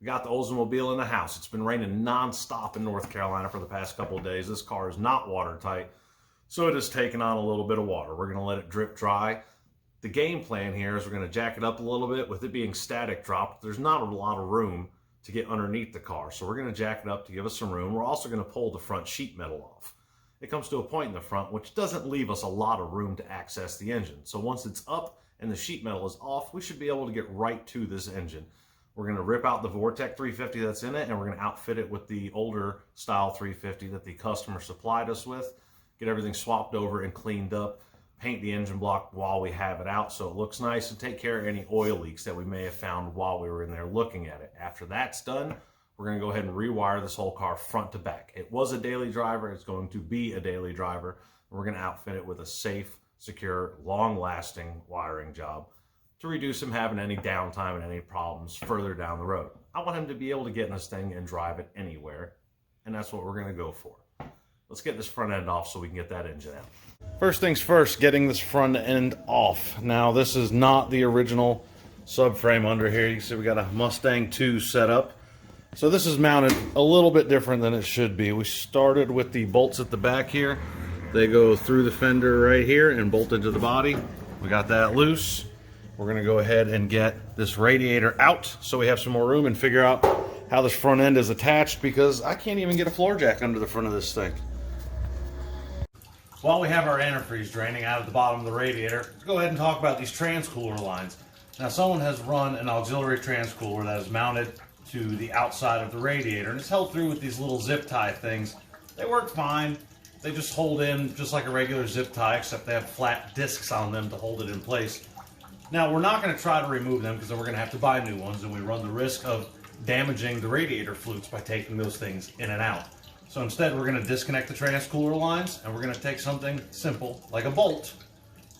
We got the Oldsmobile in the house. It's been raining non-stop in North Carolina for the past couple of days. This car is not watertight, so it has taken on a little bit of water. We're going to let it drip dry. The game plan here is we're going to jack it up a little bit. With it being static dropped, there's not a lot of room to get underneath the car, so we're going to jack it up to give us some room. We're also going to pull the front sheet metal off. It comes to a point in the front which doesn't leave us a lot of room to access the engine. So once it's up and the sheet metal is off, we should be able to get right to this engine. We're going to rip out the Vortec 350 that's in it, and we're going to outfit it with the older style 350 that the customer supplied us with, get everything swapped over and cleaned up, paint the engine block while we have it out so it looks nice, and take care of any oil leaks that we may have found while we were in there looking at it. After that's done, we're going to go ahead and rewire this whole car front to back. It was a daily driver. It's going to be a daily driver. We're going to outfit it with a safe, secure, long-lasting wiring job to reduce him having any downtime and any problems further down the road. I want him to be able to get in this thing and drive it anywhere, and that's what we're going to go for. Let's get this front end off so we can get that engine out. First things first, getting this front end off. Now, this is not the original subframe under here. You can see we got a Mustang 2 set up. So this is mounted a little bit different than it should be. We started with the bolts at the back here. They go through the fender right here and bolt into the body. We got that loose. We're going to go ahead and get this radiator out so we have some more room and figure out how this front end is attached, because I can't even get a floor jack under the front of this thing. While we have our antifreeze draining out of the bottom of the radiator, let's go ahead and talk about these transcooler lines. Now, someone has run an auxiliary transcooler that is mounted to the outside of the radiator, and it's held through with these little zip tie things. They work fine. They just hold in just like a regular zip tie, except they have flat discs on them to hold it in place. Now, we're not going to try to remove them because then we're going to have to buy new ones, and we run the risk of damaging the radiator flutes by taking those things in and out. So instead, we're going to disconnect the transcooler lines, and we're going to take something simple like a bolt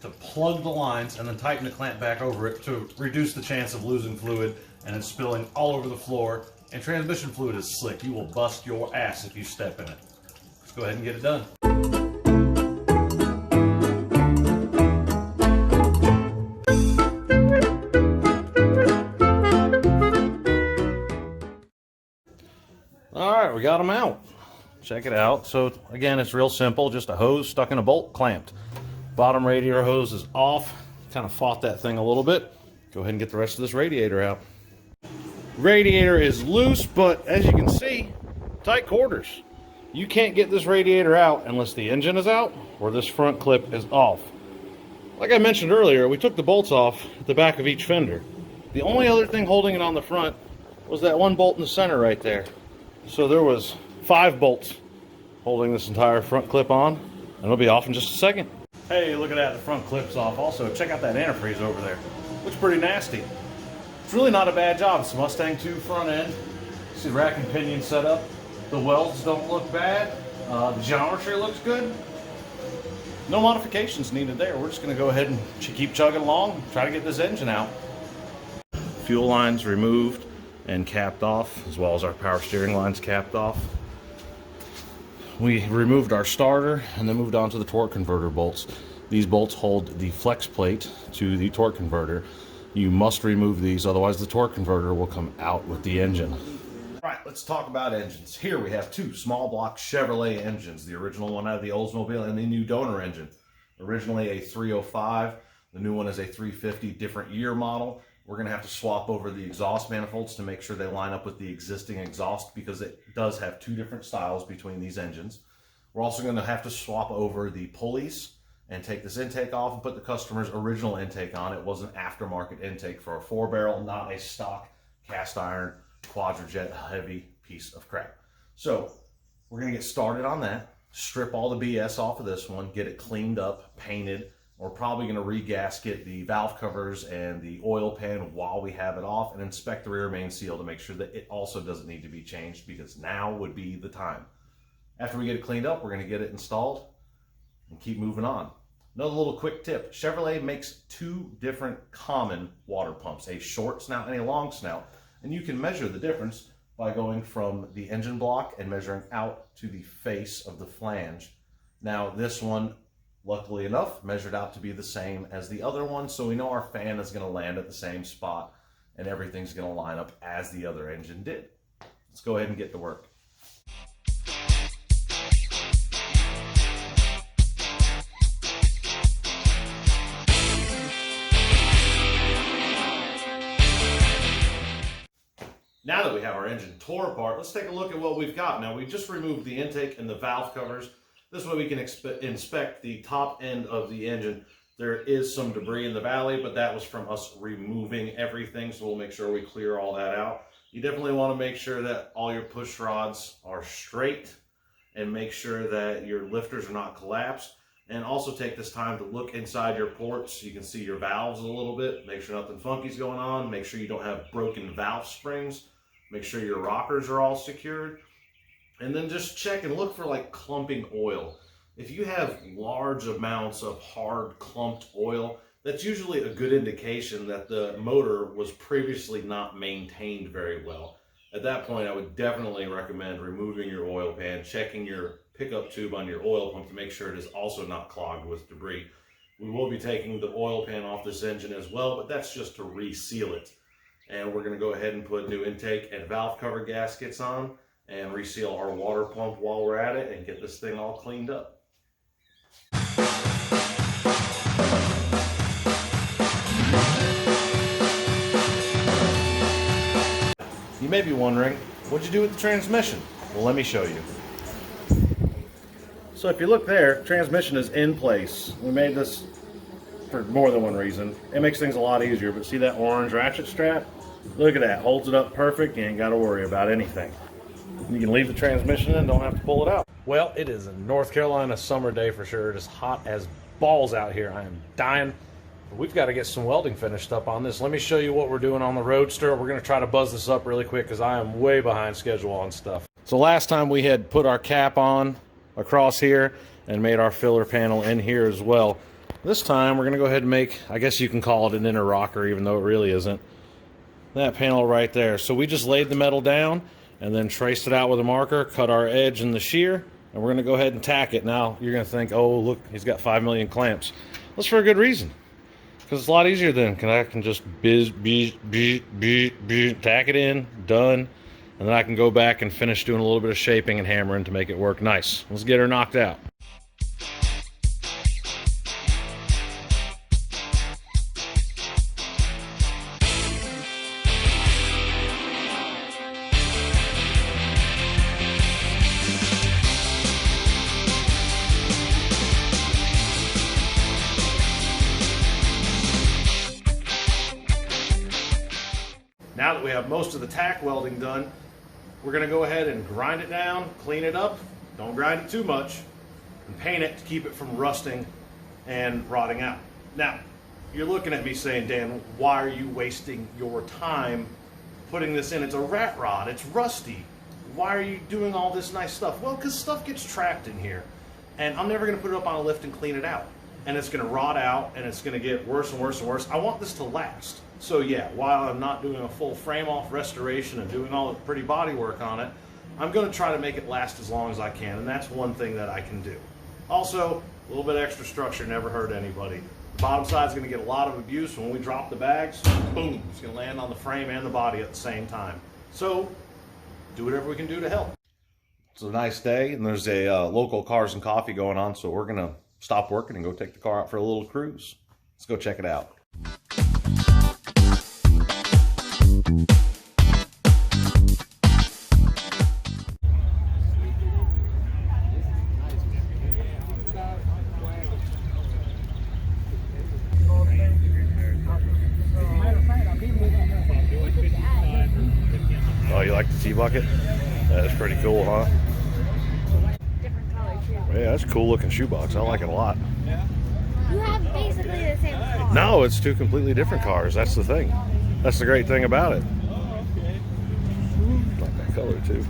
to plug the lines and then tighten the clamp back over it to reduce the chance of losing fluid and then spilling all over the floor. And transmission fluid is slick. You will bust your ass if you step in it. Let's go ahead and get it done. All right, we got them out. Check it out. So again, it's real simple, just a hose stuck in a bolt, clamped. Bottom radiator hose is off. Kind of fought that thing a little bit. Go ahead and get the rest of this radiator out. Radiator is loose, but as you can see, tight quarters. You can't get this radiator out unless the engine is out or this front clip is off. Like I mentioned earlier, we took the bolts off at the back of each fender. The only other thing holding it on the front was that one bolt in the center right there. So there was 5 bolts holding this entire front clip on, and it'll be off in just a second. Hey, look at that, the front clip's off. Also, check out that antifreeze over there. Looks pretty nasty. It's really not a bad job. It's a Mustang 2 front end. See the rack and pinion set up. The welds don't look bad. The geometry looks good. No modifications needed there. We're just gonna go ahead and keep chugging along, try to get this engine out. Fuel lines removed and capped off, as well as our power steering lines capped off. We removed our starter and then moved on to the torque converter bolts. These bolts hold the flex plate to the torque converter. You must remove these, otherwise the torque converter will come out with the engine. All right, let's talk about engines. Here we have 2 small block Chevrolet engines, the original one out of the Oldsmobile and the new donor engine. Originally a 305, the new one is a 350, different year model. We're going to have to swap over the exhaust manifolds to make sure they line up with the existing exhaust, because it does have 2 different styles between these engines. We're also going to have to swap over the pulleys and take this intake off and put the customer's original intake on. It was an aftermarket intake for a 4-barrel, not a stock cast iron quadrajet heavy piece of crap. So we're going to get started on that, strip all the BS off of this one, get it cleaned up, painted. We're probably going to re-gasket the valve covers and the oil pan while we have it off, and inspect the rear main seal to make sure that it also doesn't need to be changed, because now would be the time. After we get it cleaned up, we're going to get it installed and keep moving on. Another little quick tip, Chevrolet makes 2 different common water pumps, a short snout and a long snout, and you can measure the difference by going from the engine block and measuring out to the face of the flange. Now this one, luckily enough, measured out to be the same as the other one, so we know our fan is going to land at the same spot and everything's going to line up as the other engine did. Let's go ahead and get to work. Now that we have our engine tore apart, let's take a look at what we've got. Now, we just removed the intake and the valve covers. This way we can inspect the top end of the engine. There is some debris in the valley, but that was from us removing everything, so we'll make sure we clear all that out. You definitely want to make sure that all your push rods are straight and make sure that your lifters are not collapsed. And also take this time to look inside your ports. You can see your valves a little bit. Make sure nothing funky's going on. Make sure you don't have broken valve springs. Make sure your rockers are all secured. And then just check and look for like clumping oil. If you have large amounts of hard clumped oil, that's usually a good indication that the motor was previously not maintained very well. At that point, I would definitely recommend removing your oil pan, checking your pickup tube on your oil pump to make sure it is also not clogged with debris. We will be taking the oil pan off this engine as well, but that's just to reseal it. And we're going to go ahead and put new intake and valve cover gaskets on and reseal our water pump while we're at it and get this thing all cleaned up. You may be wondering, what'd you do with the transmission? Well, let me show you. So if you look there, transmission is in place. We made this for more than one reason. It makes things a lot easier, but see that orange ratchet strap? Look at that, holds it up perfect. You ain't got to worry about anything. You can leave the transmission in, don't have to pull it out. Well, it is a North Carolina summer day for sure. It is hot as balls out here. I am dying. We've got to get some welding finished up on this. Let me show you what we're doing on the Roadster. We're going to try to buzz this up really quick because I am way behind schedule on stuff. So last time we had put our cap on across here and made our filler panel in here as well. This time we're going to go ahead and make, I guess you can call it an inner rocker, even though it really isn't. That panel right there. So we just laid the metal down and then traced it out with a marker, cut our edge and the shear, and we're going to go ahead and tack it. Now you're going to think, oh look, he's got 5 million clamps. That's for a good reason. Because it's a lot easier then, because I can just tack it in, done, and then I can go back and finish doing a little bit of shaping and hammering to make it work nice. Let's get her knocked out. Now that we have most of the tack welding done, we're going to go ahead and grind it down, clean it up, don't grind it too much, and paint it to keep it from rusting and rotting out. Now, you're looking at me saying, Dan, why are you wasting your time putting this in? It's a rat rod, it's rusty. Why are you doing all this nice stuff? Well, because stuff gets trapped in here, and I'm never going to put it up on a lift and clean it out. And it's going to rot out, and it's going to get worse and worse and worse. I want this to last. So yeah, while I'm not doing a full frame-off restoration and doing all the pretty body work on it, I'm going to try to make it last as long as I can, and that's one thing that I can do. Also, a little bit extra structure never hurt anybody. The bottom side's going to get a lot of abuse. When we drop the bags, boom, it's going to land on the frame and the body at the same time. So, do whatever we can do to help. It's a nice day, and there's a local Cars and Coffee going on, so we're going to stop working and go take the car out for a little cruise. Let's go check it out. Oh, you like the T-bucket? That's pretty cool, huh? Different color too. Yeah, that's a cool looking shoebox. I like it a lot. You have basically the same car. No, it's two completely different cars. That's the thing. That's the great thing about it. Like that color too.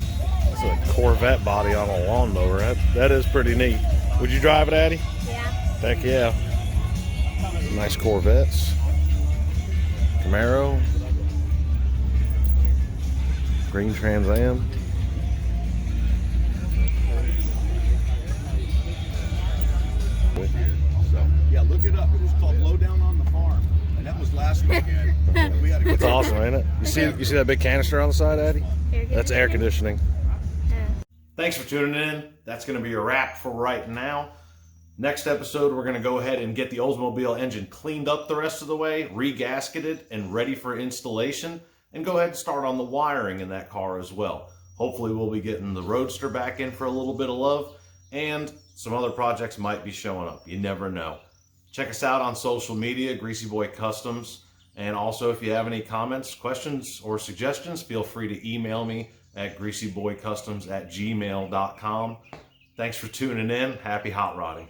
It's a Corvette body on a lawnmower. That is pretty neat. Would you drive it, Addie? Yeah. Heck yeah. Nice Corvettes. Camaro. Green Trans Am. So, yeah, look it up. It was called Low Down on the Farm. And that was last week. It's awesome, ain't it? You see that big canister on the side, Addie? That's air conditioning. Thanks for tuning in. That's going to be a wrap for right now. Next episode, we're going to go ahead and get the Oldsmobile engine cleaned up the rest of the way, re-gasketed, and ready for installation, and go ahead and start on the wiring in that car as well. Hopefully, we'll be getting the Roadster back in for a little bit of love, and some other projects might be showing up. You never know. Check us out on social media, Greasy Boy Kustoms. And also, if you have any comments, questions, or suggestions, feel free to email me at greasyboycustoms@gmail.com. Thanks for tuning in. Happy hot rodding.